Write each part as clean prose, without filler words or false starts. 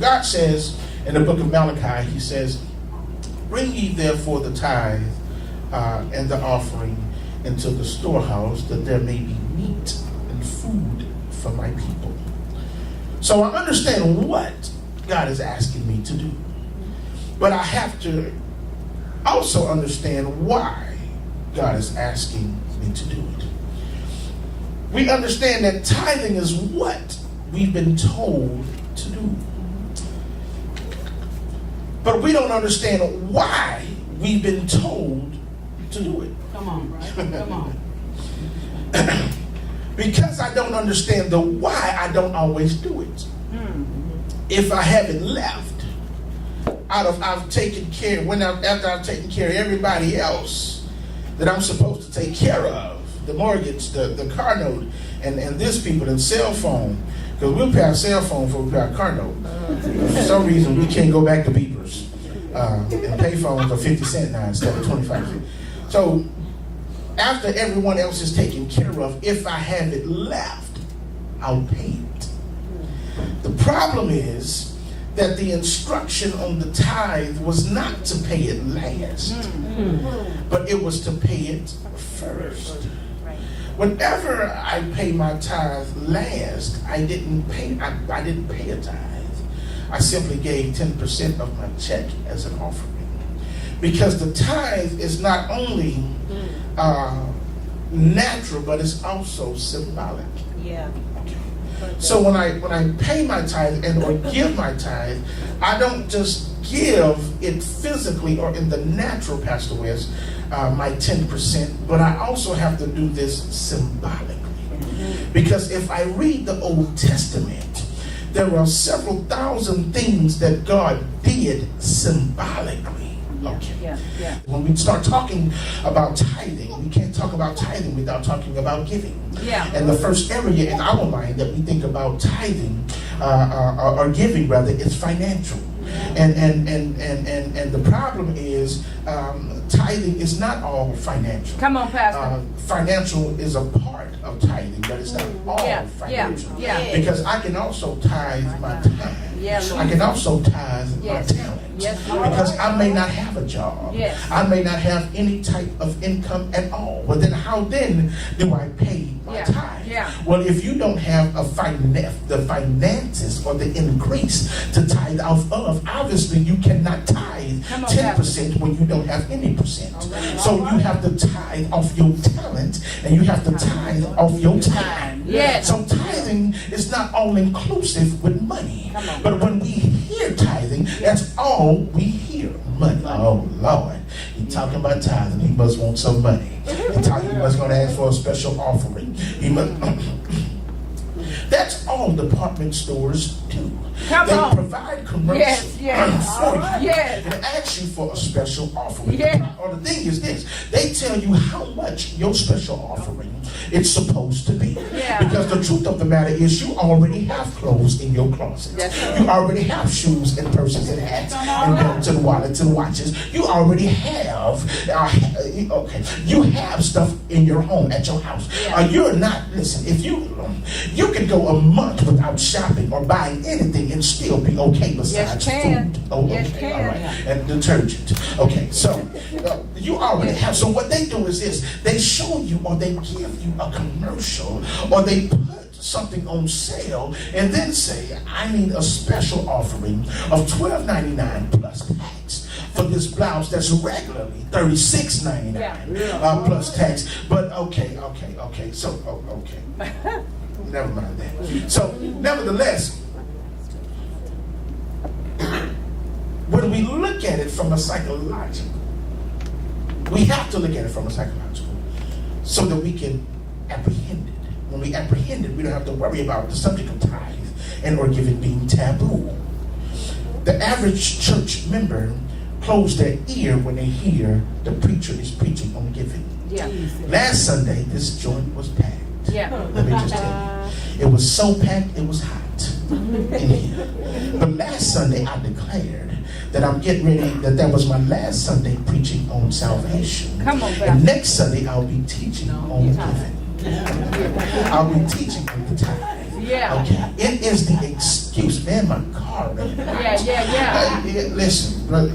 God says in the book of Malachi, he says, bring ye therefore the tithe and the offering into the storehouse, that there may be meat and food for my people. So I understand what God is asking me to do. But I have to also understand why God is asking me to do it. We understand that tithing is what we've been told to do. But we don't understand why we've been told to do it. Come on, right? Come on. Because I don't understand the why, I don't always do it. If I haven't left, after I've taken care of everybody else that I'm supposed to take care of, the mortgage, the car note, and this people, and cell phone, because we'll pay our cell phone before we pay our car note. For some reason, we can't go back to beepers. And pay phones are 50 cents now instead of 25 cents. So after everyone else is taken care of, if I have it left, I'll pay it. The problem is that the instruction on the tithe was not to pay it last, but it was to pay it first. Whenever I pay my tithe last, I didn't pay a tithe. I simply gave 10% of my check as an offering. Because the tithe is not only natural, but it's also symbolic. Yeah. Okay. So when I pay my tithe or give my tithe, I don't just give it physically or in the natural, Pastor West, my 10%, but I also have to do this symbolically. Because if I read the Old Testament, there are several thousand things that God did symbolically. Okay. Yeah. When we start talking about tithing, we can't talk about tithing without talking about giving. Yeah. And the first area in our mind that we think about tithing or giving rather is financial. And the problem is tithing is not all financial. Come on, Pastor. Financial is a part of tithing, but it's not all financial. Yeah. Because I can also tithe my time. Yeah, I can also tithe my talent. Yes, Lord. Because I may not have a job. Yes. I may not have any type of income at all. But then how then do I pay my tithe? Yeah. Well, if you don't have the finances or the increase to tithe off of, obviously you cannot tithe 10% when you don't have any percent. Right. So you have to tithe off your talent and you have to tithe off your time. Yes. So tithing is not all inclusive with money. But when we hear tithing, that's all we hear. Money. Oh Lord, he's talking about tithing. He must want some money. He must going to ask for a special offering. He must. That's all department stores do. They provide commercials for you and ask you for a special offering. Or the thing is this, they tell you how much your special offering is supposed to be. Because the truth of the matter is you already have clothes in your closet. You already have shoes and purses and hats and belts and wallets and watches. You already have, you have stuff in your home, at your house. You're not, listen, if you can go a month without shopping or buying anything and still be okay besides food. Oh, okay, all right. And detergent. Okay, so you already have. So what they do is this: they show you or they give you a commercial or they put something on sale and then say, I need a special offering of $12.99 plus tax for this blouse that's regularly $36.99 plus tax. But okay. So okay. Never mind that. So, nevertheless, when we look at it from a psychological, we have to look at it from a psychological so that we can apprehend it. When we apprehend it, we don't have to worry about the subject of tithe and or giving being taboo. The average church member close their ear when they hear the preacher is preaching on giving. Last Sunday, this joint was packed. Let me just tell you. It was so packed, it was hot in here. But last Sunday, I declared that I'm getting ready, that was my last Sunday preaching on salvation. And next Sunday, I'll be teaching on giving. I'll be teaching on the tithe. Okay. It is the excuse. Man, my car right now. Listen, brother,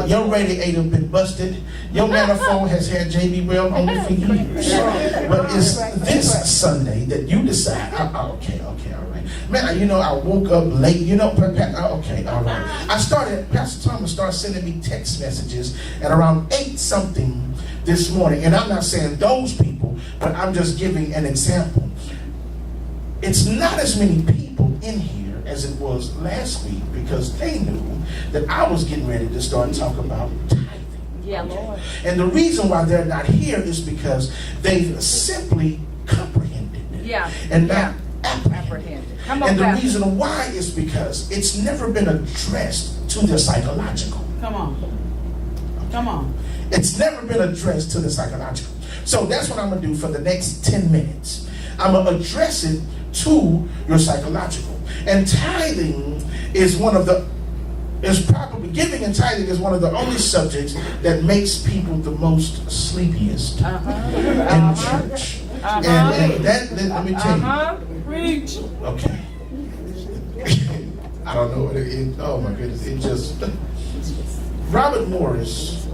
your radiator been busted. Your manifold has had JB Weld on it for years. But it's this Sunday that you decide. Okay, all right. Man, you know, I woke up late. You know, okay, all right. Pastor Thomas started sending me text messages at around 8 something this morning. And I'm not saying those people, but I'm just giving an example. It's not as many people in here as it was last week because they knew that I was getting ready to start talking about tithing. Yeah, Lord. And the reason why they're not here is because they've simply comprehended it and not apprehended. Come on, and the Pastor. reason why is because it's never been addressed to the psychological. Come on. It's never been addressed to the psychological. So that's what I'm going to do for the next 10 minutes. I'm going to address it to your psychological. And tithing is giving and tithing is one of the only subjects that makes people the most sleepiest in church. And that, let me tell you. Preach. Okay. I don't know what it is. Oh my goodness. It just. Robert Morris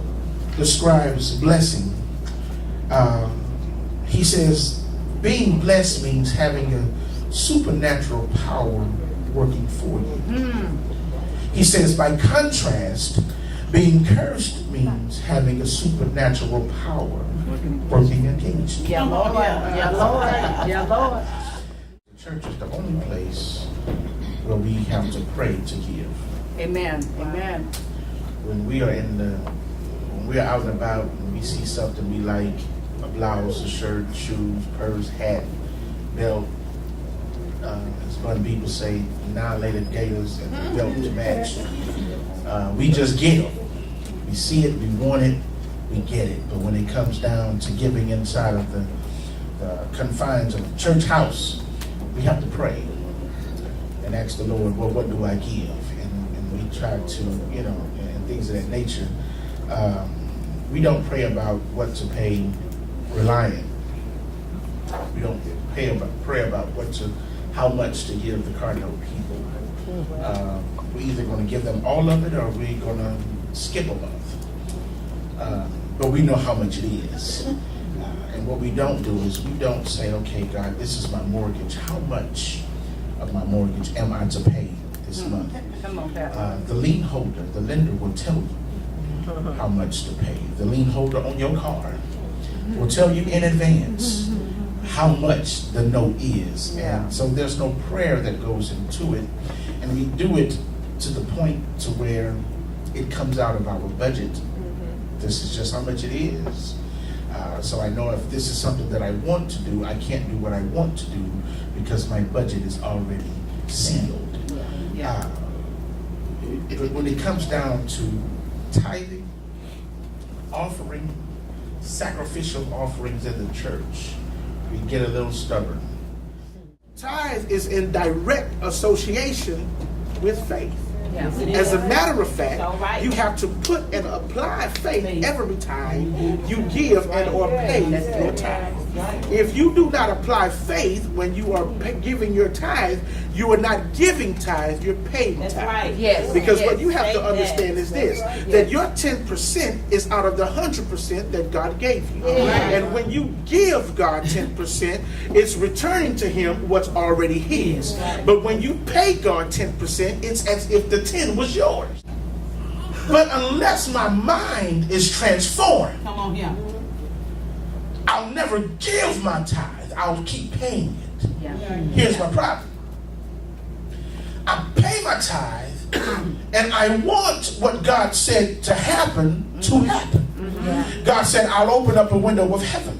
describes blessing. He says, being blessed means having a supernatural power working for you. He says, by contrast, being cursed means having a supernatural power working against you. Yeah, Lord. Yeah, Lord. The church is the only place where we have to pray to give. Amen. When we are out and about and we see something we like, a blouse, a shirt, shoes, purse, hat, belt, as one people say, annihilated gators and the belt to match. We just get it. We see it, we want it, we get it. But when it comes down to giving inside of the confines of the church house, we have to pray and ask the Lord, well, what do I give? And we try to, and things of that nature. We don't pray about what to pay Reliant. We don't pray about how much to give the cardio people. We're either going to give them all of it or we're going to skip a month. But we know how much it is. And what we don't do is we don't say, okay, God, this is my mortgage. How much of my mortgage am I to pay this month? Come on, Pastor. The lien holder, the lender will tell you how much to pay. The lien holder on your car will tell you in advance how much the note is. And so there's no prayer that goes into it. And we do it to the point to where it comes out of our budget. This is just how much it is. So I know if this is something that I want to do, I can't do what I want to do because my budget is already sealed. When it comes down to tithing, offering, sacrificial offerings in the church, we get a little stubborn. Tithe is in direct association with faith. Yes, it As is. a matter of fact, All right. you have to put and apply faith every time you give and or pay your tithe. If you do not apply faith when you are giving your tithe, you are not giving tithe, you're paying tithe. That's right. Yes. Because yes. what you have to Say understand that. is this, that your 10% is out of the 100% that God gave you. And when you give God 10%, it's returning to him what's already his. But when you pay God 10%, it's as if the 10 was yours. But unless my mind is transformed, Come on here. I'll never give my tithe. I'll keep paying it. Yeah. Here's my problem. I pay my tithe, and I want what God said to happen to happen. God said, I'll open up a window of heaven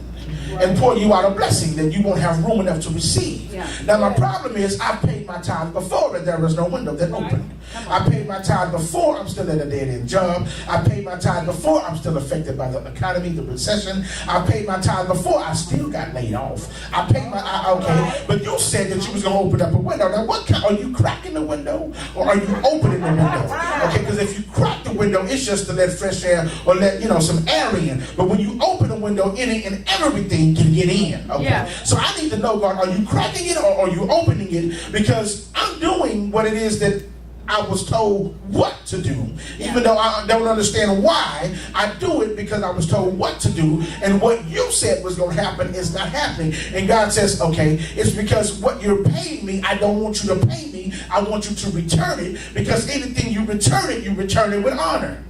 and pour you out a blessing that you won't have room enough to receive. Now my problem is I paid my tithe before and there was no window that opened. I paid my tithe before I'm still at a dead-end job. I paid my tithe before I'm still affected by the economy, the recession. I paid my tithe before I still got laid off. I paid my, okay, but you said that you was going to open up a window. Now what kind, are you cracking the window or are you opening the window? Okay, because if you crack the window, it's just to let fresh air or let, some air in. But when you open the window, any and everything can get in. Okay, so I need to know, God, are you cracking it or are you opening it? Because I'm doing what it is that I was told what to do. Even though I don't understand why, I do it because I was told what to do. And what you said was going to happen is not happening. And God says, okay, it's because what you're paying me, I don't want you to pay me. I want you to return it, because anything you return it with honor.